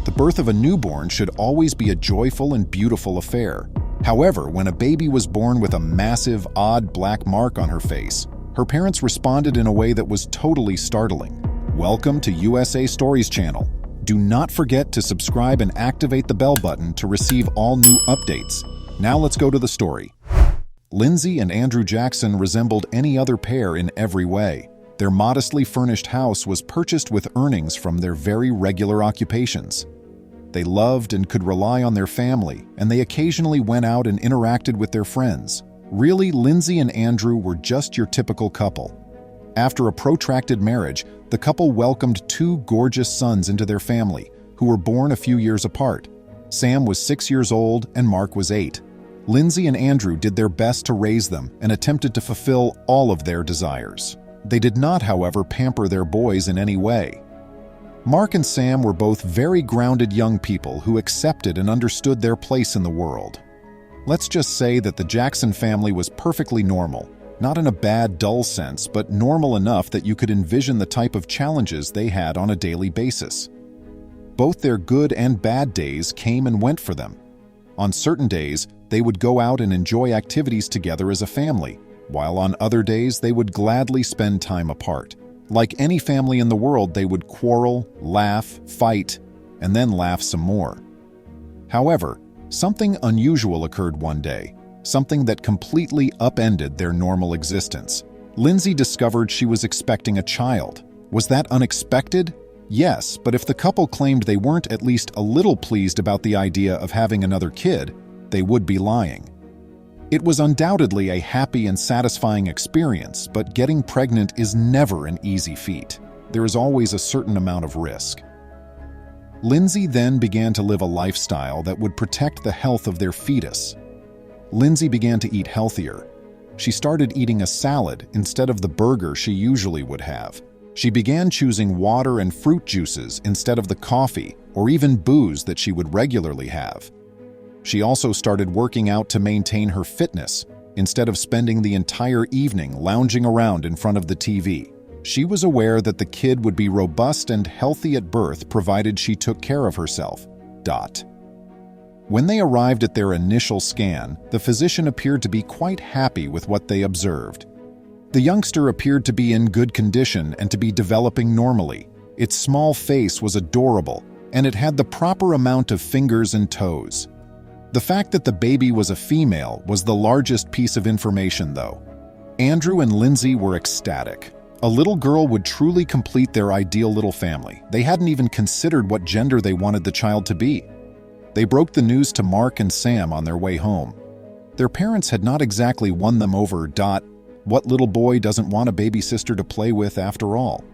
The birth of a newborn should always be a joyful and beautiful affair. However, when a baby was born with a massive, odd black mark on her face, her parents responded in a way that was totally startling. Welcome to USA Stories channel. Do not forget to subscribe and activate the bell button to receive all new updates. Now let's go to the story. Lindsay and Andrew Jackson resembled any other pair in every way. Their modestly furnished house was purchased with earnings from their very regular occupations. They loved and could rely on their family, and they occasionally went out and interacted with their friends. Really, Lindsay and Andrew were just your typical couple. After a protracted marriage, the couple welcomed two gorgeous sons into their family, who were born a few years apart. Sam was 6 years old and Mark was 8. Lindsay and Andrew did their best to raise them and attempted to fulfill all of their desires. They did not, however, pamper their boys in any way. Mark and Sam were both very grounded young people who accepted and understood their place in the world. Let's just say that the Jackson family was perfectly normal, not in a bad, dull sense, but normal enough that you could envision the type of challenges they had on a daily basis. Both their good and bad days came and went for them. On certain days, they would go out and enjoy activities together as a family, while on other days they would gladly spend time apart. Like any family in the world, they would quarrel, laugh, fight, and then laugh some more. However, something unusual occurred one day, something that completely upended their normal existence. Lindsay discovered she was expecting a child. Was that unexpected? Yes, but if the couple claimed they weren't at least a little pleased about the idea of having another kid, they would be lying. It was undoubtedly a happy and satisfying experience, but getting pregnant is never an easy feat. There is always a certain amount of risk. Lindsay then began to live a lifestyle that would protect the health of their fetus. Lindsay began to eat healthier. She started eating a salad instead of the burger she usually would have. She began choosing water and fruit juices instead of the coffee or even booze that she would regularly have. She also started working out to maintain her fitness, instead of spending the entire evening lounging around in front of the TV. She was aware that the kid would be robust and healthy at birth provided she took care of herself. When they arrived at their initial scan, the physician appeared to be quite happy with what they observed. The youngster appeared to be in good condition and to be developing normally. Its small face was adorable, and it had the proper amount of fingers and toes. The fact that the baby was a female was the largest piece of information, though. Andrew and Lindsay were ecstatic. A little girl would truly complete their ideal little family. They hadn't even considered what gender they wanted the child to be. They broke the news to Mark and Sam on their way home. Their parents had not exactly won them over. What little boy doesn't want a baby sister to play with after all?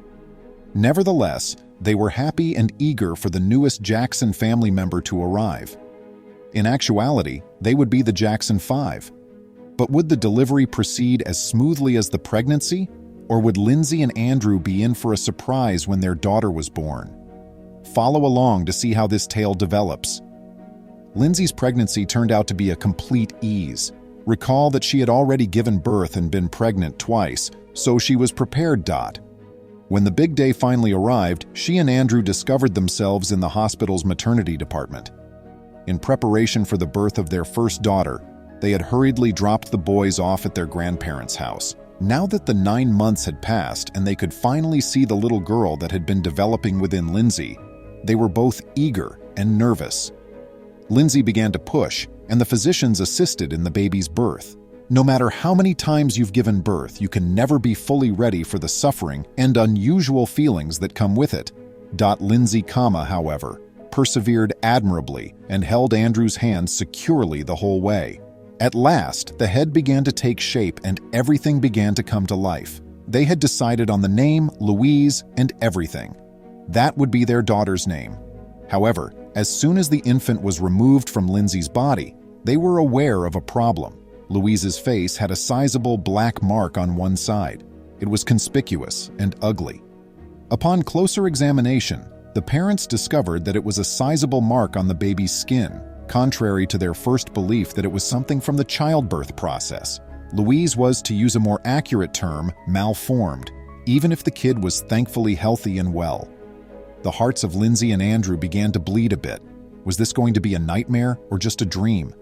Nevertheless, they were happy and eager for the newest Jackson family member to arrive. In actuality, they would be the Jackson 5. But would the delivery proceed as smoothly as the pregnancy? Or would Lindsay and Andrew be in for a surprise when their daughter was born? Follow along to see how this tale develops. Lindsay's pregnancy turned out to be a complete ease. Recall that she had already given birth and been pregnant twice, so she was prepared. When the big day finally arrived, she and Andrew discovered themselves in the hospital's maternity department. In preparation for the birth of their first daughter, they had hurriedly dropped the boys off at their grandparents' house. Now that the 9 months had passed and they could finally see the little girl that had been developing within Lindsay, they were both eager and nervous. Lindsay began to push, and the physicians assisted in the baby's birth. No matter how many times you've given birth, you can never be fully ready for the suffering and unusual feelings that come with it. Lindsay, however, persevered admirably and held Andrew's hand securely the whole way. At last, the head began to take shape and everything began to come to life. They had decided on the name, Louise, and everything. That would be their daughter's name. However, as soon as the infant was removed from Lindsay's body, they were aware of a problem. Louise's face had a sizable black mark on one side. It was conspicuous and ugly. Upon closer examination, the parents discovered that it was a sizable mark on the baby's skin, contrary to their first belief that it was something from the childbirth process. Louise was, to use a more accurate term, malformed, even if the kid was thankfully healthy and well. the hearts of Lindsay and Andrew began to bleed a bit. Was this going to be a nightmare or just a dream?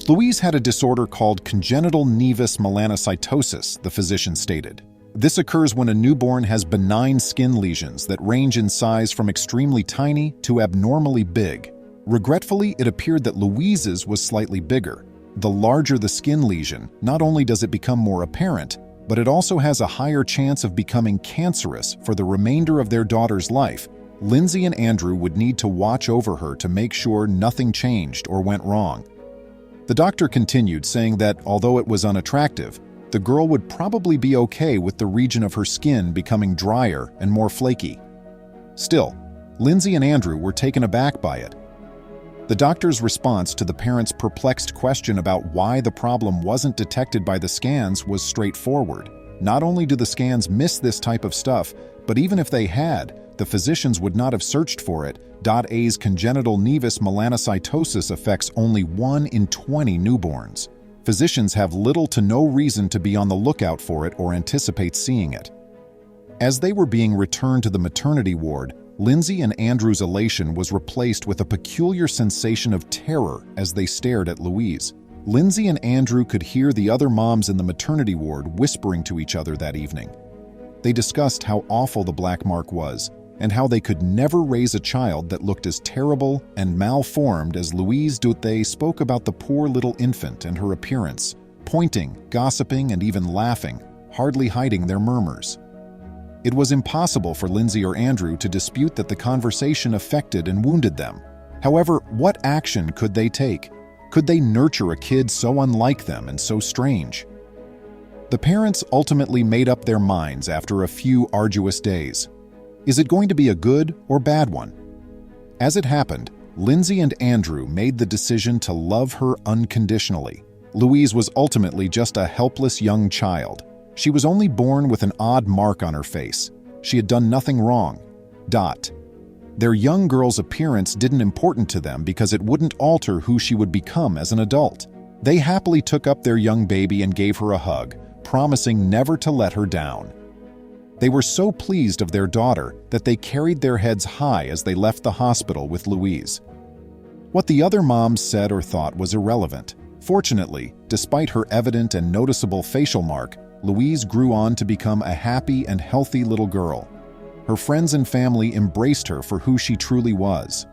Louise had a disorder called congenital nevus melanocytosis, the physician stated. This occurs when a newborn has benign skin lesions that range in size from extremely tiny to abnormally big. Regretfully, it appeared that Louise's was slightly bigger. The larger the skin lesion, not only does it become more apparent, but it also has a higher chance of becoming cancerous for the remainder of their daughter's life. Lindsay and Andrew would need to watch over her to make sure nothing changed or went wrong. The doctor continued, saying that although it was unattractive, the girl would probably be okay with the region of her skin becoming drier and more flaky. Still, Lindsay and Andrew were taken aback by it. The doctor's response to the parents' perplexed question about why the problem wasn't detected by the scans was straightforward. Not only do the scans miss this type of stuff, but even if they had, the physicians would not have searched for it. A's congenital nevus melanocytosis affects only 1 in 20 newborns. Physicians have little to no reason to be on the lookout for it or anticipate seeing it. As they were being returned to the maternity ward, Lindsay and Andrew's elation was replaced with a peculiar sensation of terror as they stared at Louise. Lindsay and Andrew could hear the other moms in the maternity ward whispering to each other that evening. They discussed how awful the black mark was, and how they could never raise a child that looked as terrible and malformed as Louise. They spoke about the poor little infant and her appearance, pointing, gossiping, and even laughing, hardly hiding their murmurs. It was impossible for Lindsay or Andrew to dispute that the conversation affected and wounded them. However, what action could they take? Could they nurture a kid so unlike them and so strange? The parents ultimately made up their minds after a few arduous days. Is it going to be a good or bad one? As it happened, Lindsay and Andrew made the decision to love her unconditionally. Louise was ultimately just a helpless young child. She was only born with an odd mark on her face. She had done nothing wrong. Their young girl's appearance didn't important to them because it wouldn't alter who she would become as an adult. They happily took up their young baby and gave her a hug, promising never to let her down. They were so pleased of their daughter that they carried their heads high as they left the hospital with Louise. What the other moms said or thought was irrelevant. Fortunately, despite her evident and noticeable facial mark, Louise grew on to become a happy and healthy little girl. Her friends and family embraced her for who she truly was.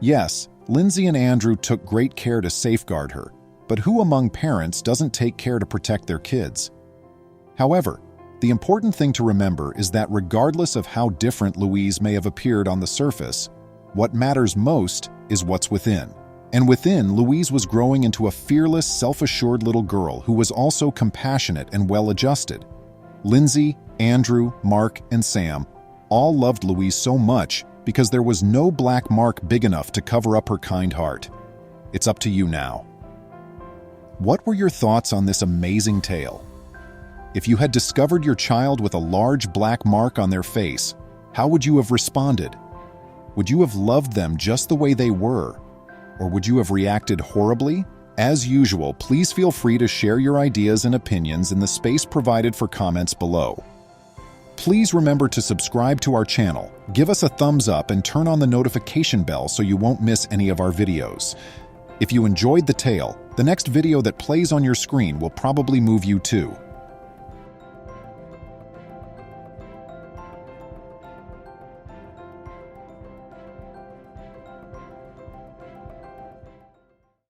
Yes, Lindsay and Andrew took great care to safeguard her, but who among parents doesn't take care to protect their kids? However, the important thing to remember is that regardless of how different Louise may have appeared on the surface, what matters most is what's within. And within, Louise was growing into a fearless, self-assured little girl who was also compassionate and well-adjusted. Lindsay, Andrew, Mark, and Sam all loved Louise so much because there was no black mark big enough to cover up her kind heart. It's up to you now. What were your thoughts on this amazing tale? If you had discovered your child with a large black mark on their face, how would you have responded? Would you have loved them just the way they were? Or would you have reacted horribly? As usual, please feel free to share your ideas and opinions in the space provided for comments below. Please remember to subscribe to our channel, give us a thumbs up, and turn on the notification bell so you won't miss any of our videos. If you enjoyed the tale, the next video that plays on your screen will probably move you too.